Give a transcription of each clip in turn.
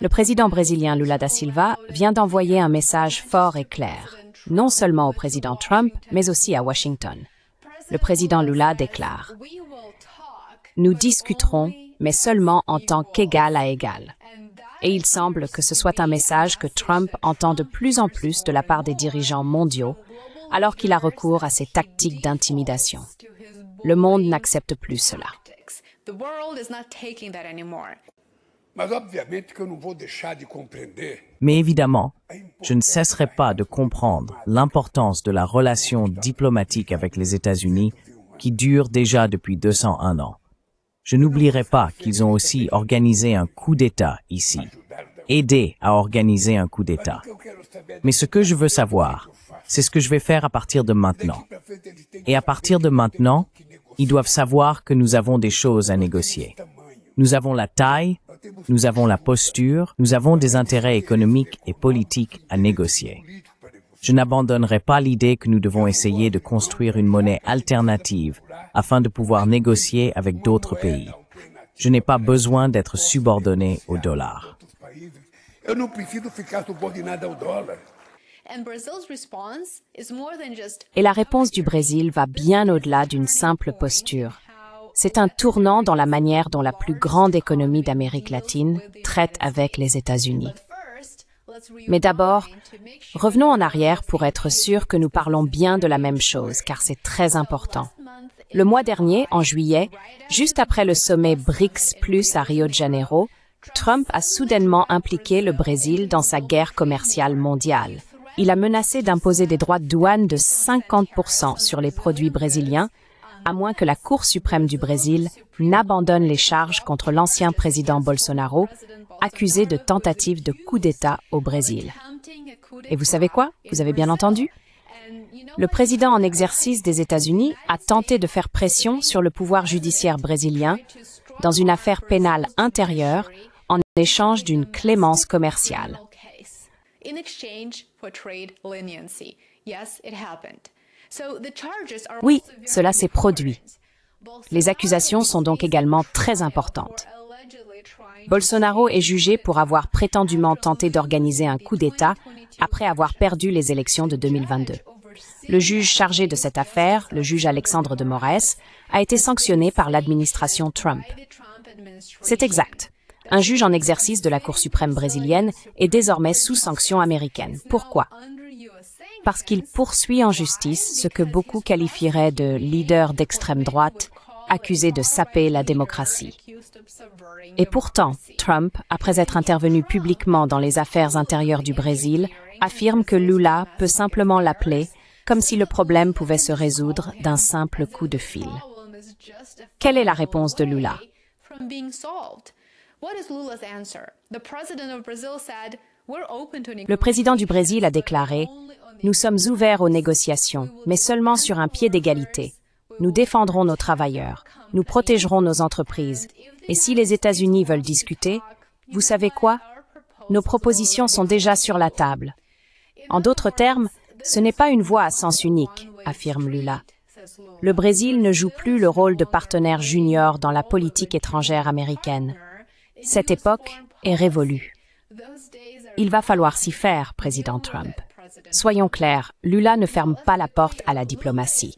Le président brésilien Lula da Silva vient d'envoyer un message fort et clair, non seulement au président Trump, mais aussi à Washington. Le président Lula déclare « Nous discuterons, mais seulement en tant qu'égal à égal ». Et il semble que ce soit un message que Trump entend de plus en plus de la part des dirigeants mondiaux, alors qu'il a recours à ses tactiques d'intimidation. Le monde n'accepte plus cela. Mais évidemment, je ne cesserai pas de comprendre l'importance de la relation diplomatique avec les États-Unis qui dure déjà depuis 201 ans. Je n'oublierai pas qu'ils ont aussi organisé un coup d'État ici, aidé à organiser un coup d'État. Mais ce que je veux savoir, c'est ce que je vais faire à partir de maintenant. Et à partir de maintenant, ils doivent savoir que nous avons des choses à négocier. Nous avons la taille, nous avons la posture, nous avons des intérêts économiques et politiques à négocier. Je n'abandonnerai pas l'idée que nous devons essayer de construire une monnaie alternative afin de pouvoir négocier avec d'autres pays. Je n'ai pas besoin d'être subordonné au dollar. Et la réponse du Brésil va bien au-delà d'une simple posture. C'est un tournant dans la manière dont la plus grande économie d'Amérique latine traite avec les États-Unis. Mais d'abord, revenons en arrière pour être sûr que nous parlons bien de la même chose, car c'est très important. Le mois dernier, en juillet, juste après le sommet BRICS+ à Rio de Janeiro, Trump a soudainement impliqué le Brésil dans sa guerre commerciale mondiale. Il a menacé d'imposer des droits de douane de 50% sur les produits brésiliens, à moins que la Cour suprême du Brésil n'abandonne les charges contre l'ancien président Bolsonaro, accusé de tentative de coup d'État au Brésil. Et vous savez quoi? Vous avez bien entendu? Le président en exercice des États-Unis a tenté de faire pression sur le pouvoir judiciaire brésilien dans une affaire pénale intérieure en échange d'une clémence commerciale. Oui, cela s'est produit. Les accusations sont donc également très importantes. Bolsonaro est jugé pour avoir prétendument tenté d'organiser un coup d'État après avoir perdu les élections de 2022. Le juge chargé de cette affaire, le juge Alexandre de Moraes, a été sanctionné par l'administration Trump. C'est exact. Un juge en exercice de la Cour suprême brésilienne est désormais sous sanction américaine. Pourquoi? Parce qu'il poursuit en justice ce que beaucoup qualifieraient de leader d'extrême droite, accusé de saper la démocratie. Et pourtant, Trump, après être intervenu publiquement dans les affaires intérieures du Brésil, affirme que Lula peut simplement l'appeler, comme si le problème pouvait se résoudre d'un simple coup de fil. Quelle est la réponse de Lula? Le président du Brésil a déclaré « Nous sommes ouverts aux négociations, mais seulement sur un pied d'égalité. Nous défendrons nos travailleurs, nous protégerons nos entreprises. Et si les États-Unis veulent discuter, vous savez quoi? Nos propositions sont déjà sur la table. » En d'autres termes, ce n'est pas une voie à sens unique, affirme Lula. Le Brésil ne joue plus le rôle de partenaire junior dans la politique étrangère américaine. Cette époque est révolue. Il va falloir s'y faire, président Trump. Soyons clairs, Lula ne ferme pas la porte à la diplomatie.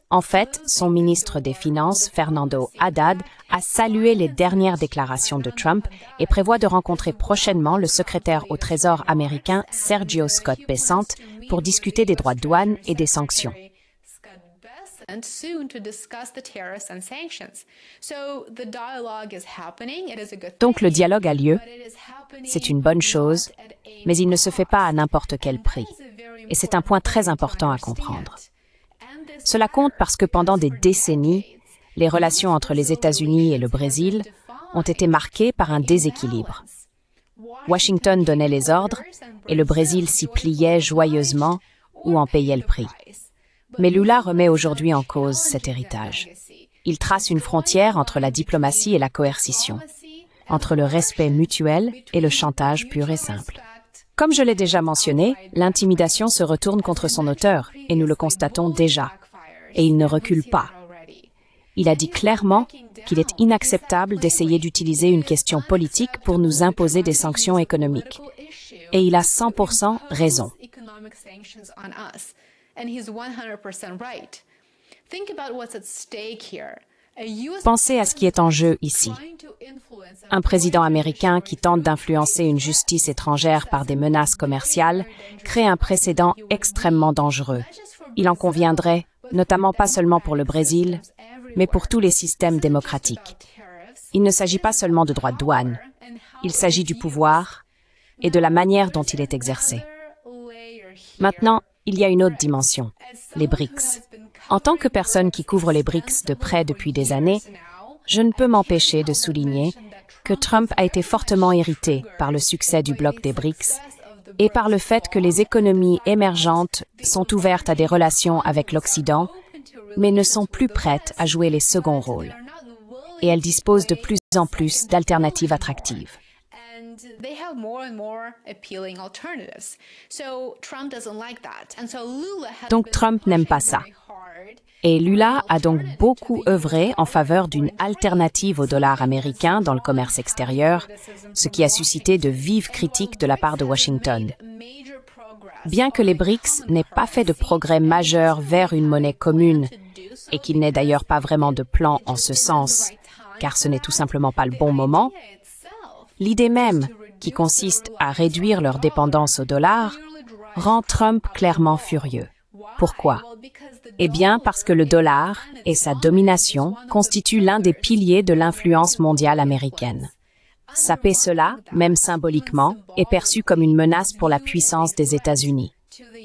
En fait, son ministre des Finances, Fernando Haddad, a salué les dernières déclarations de Trump et prévoit de rencontrer prochainement le secrétaire au Trésor américain Sergio Scott Bessent pour discuter des droits de douane et des sanctions. Donc le dialogue a lieu, c'est une bonne chose, mais il ne se fait pas à n'importe quel prix. Et c'est un point très important à comprendre. Cela compte parce que pendant des décennies, les relations entre les États-Unis et le Brésil ont été marquées par un déséquilibre. Washington donnait les ordres et le Brésil s'y pliait joyeusement ou en payait le prix. Mais Lula remet aujourd'hui en cause cet héritage. Il trace une frontière entre la diplomatie et la coercition, entre le respect mutuel et le chantage pur et simple. Comme je l'ai déjà mentionné, l'intimidation se retourne contre son auteur, et nous le constatons déjà. Et il ne recule pas. Il a dit clairement qu'il est inacceptable d'essayer d'utiliser une question politique pour nous imposer des sanctions économiques. Et il a 100% raison. Pensez à ce qui est en jeu ici. Un président américain qui tente d'influencer une justice étrangère par des menaces commerciales crée un précédent extrêmement dangereux. Il en conviendrait, notamment pas seulement pour le Brésil, mais pour tous les systèmes démocratiques. Il ne s'agit pas seulement de droits de douane, il s'agit du pouvoir et de la manière dont il est exercé. Maintenant, il y a une autre dimension, les BRICS. En tant que personne qui couvre les BRICS de près depuis des années, je ne peux m'empêcher de souligner que Trump a été fortement irrité par le succès du bloc des BRICS et par le fait que les économies émergentes sont ouvertes à des relations avec l'Occident, mais ne sont plus prêtes à jouer les seconds rôles. Et elles disposent de plus en plus d'alternatives attractives. Donc Trump n'aime pas ça. Et Lula a donc beaucoup œuvré en faveur d'une alternative au dollar américain dans le commerce extérieur, ce qui a suscité de vives critiques de la part de Washington. Bien que les BRICS n'aient pas fait de progrès majeurs vers une monnaie commune, et qu'il n'ait d'ailleurs pas vraiment de plan en ce sens, car ce n'est tout simplement pas le bon moment, l'idée même, qui consiste à réduire leur dépendance au dollar, rend Trump clairement furieux. Pourquoi? Eh bien, parce que le dollar et sa domination constituent l'un des piliers de l'influence mondiale américaine. Saper cela, même symboliquement, est perçu comme une menace pour la puissance des États-Unis.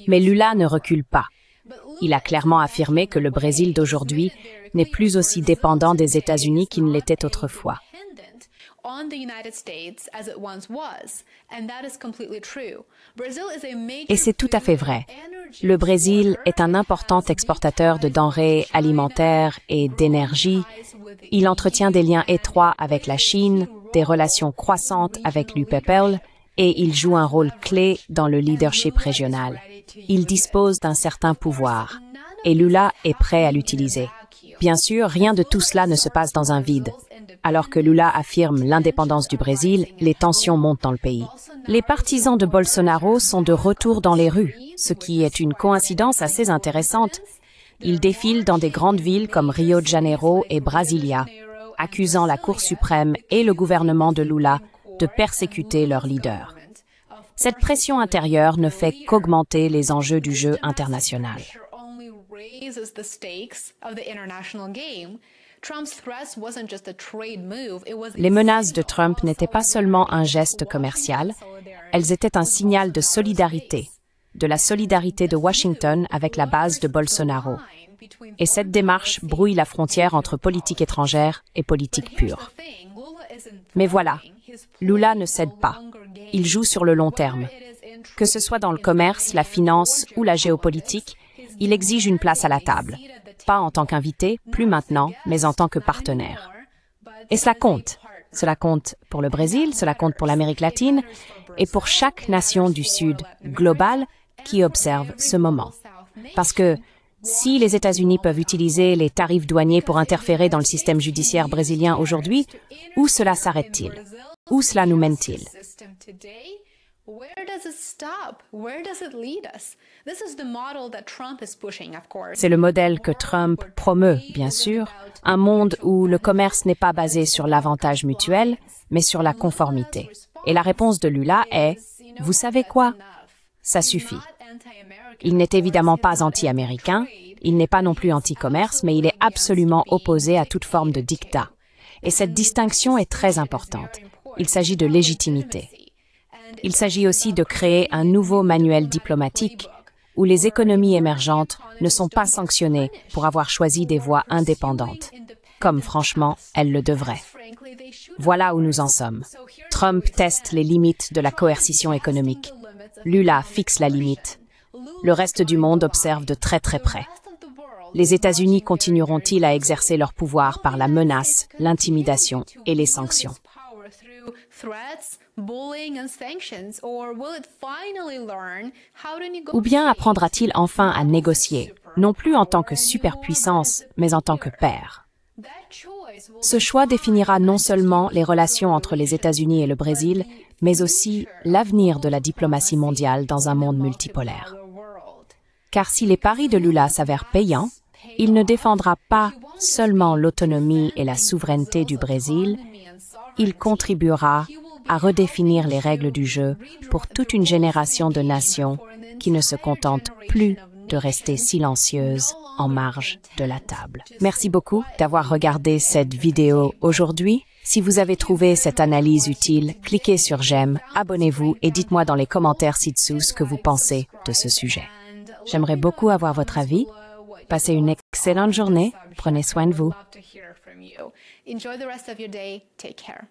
Mais Lula ne recule pas. Il a clairement affirmé que le Brésil d'aujourd'hui n'est plus aussi dépendant des États-Unis qu'il ne l'était autrefois. Et c'est tout à fait vrai. Le Brésil est un important exportateur de denrées alimentaires et d'énergie. Il entretient des liens étroits avec la Chine, des relations croissantes avec l'UPEPL, et il joue un rôle clé dans le leadership régional. Il dispose d'un certain pouvoir, et Lula est prêt à l'utiliser. Bien sûr, rien de tout cela ne se passe dans un vide. Alors que Lula affirme l'indépendance du Brésil, les tensions montent dans le pays. Les partisans de Bolsonaro sont de retour dans les rues, ce qui est une coïncidence assez intéressante. Ils défilent dans des grandes villes comme Rio de Janeiro et Brasilia, accusant la Cour suprême et le gouvernement de Lula de persécuter leurs leaders. Cette pression intérieure ne fait qu'augmenter les enjeux du jeu international. Les menaces de Trump n'étaient pas seulement un geste commercial, elles étaient un signal de solidarité, de la solidarité de Washington avec la base de Bolsonaro. Et cette démarche brouille la frontière entre politique étrangère et politique pure. Mais voilà, Lula ne cède pas. Il joue sur le long terme. Que ce soit dans le commerce, la finance ou la géopolitique, il exige une place à la table. Pas en tant qu'invité, plus maintenant, mais en tant que partenaire. Et cela compte. Cela compte pour le Brésil, cela compte pour l'Amérique latine et pour chaque nation du Sud globale qui observe ce moment. Parce que si les États-Unis peuvent utiliser les tarifs douaniers pour interférer dans le système judiciaire brésilien aujourd'hui, où cela s'arrête-t-il? Où cela nous mène-t-il? C'est le modèle que Trump promeut, bien sûr, un monde où le commerce n'est pas basé sur l'avantage mutuel, mais sur la conformité. Et la réponse de Lula est « Vous savez quoi? Ça suffit ». Il n'est évidemment pas anti-américain, il n'est pas non plus anti-commerce, mais il est absolument opposé à toute forme de dictat. Et cette distinction est très importante. Il s'agit de légitimité. Il s'agit aussi de créer un nouveau manuel diplomatique où les économies émergentes ne sont pas sanctionnées pour avoir choisi des voies indépendantes, comme franchement elles le devraient. Voilà où nous en sommes. Trump teste les limites de la coercition économique. Lula fixe la limite. Le reste du monde observe de très très près. Les États-Unis continueront-ils à exercer leur pouvoir par la menace, l'intimidation et les sanctions? Ou bien apprendra-t-il enfin à négocier, non plus en tant que superpuissance, mais en tant que pair? Ce choix définira non seulement les relations entre les États-Unis et le Brésil, mais aussi l'avenir de la diplomatie mondiale dans un monde multipolaire. Car si les paris de Lula s'avèrent payants, il ne défendra pas seulement l'autonomie et la souveraineté du Brésil, il contribuera à redéfinir les règles du jeu pour toute une génération de nations qui ne se contentent plus de rester silencieuses en marge de la table. Merci beaucoup d'avoir regardé cette vidéo aujourd'hui. Si vous avez trouvé cette analyse utile, cliquez sur j'aime, abonnez-vous et dites-moi dans les commentaires ci-dessous ce que vous pensez de ce sujet. J'aimerais beaucoup avoir votre avis. Passez une excellente journée. Prenez soin de vous. Enjoy the rest of your day. Take care.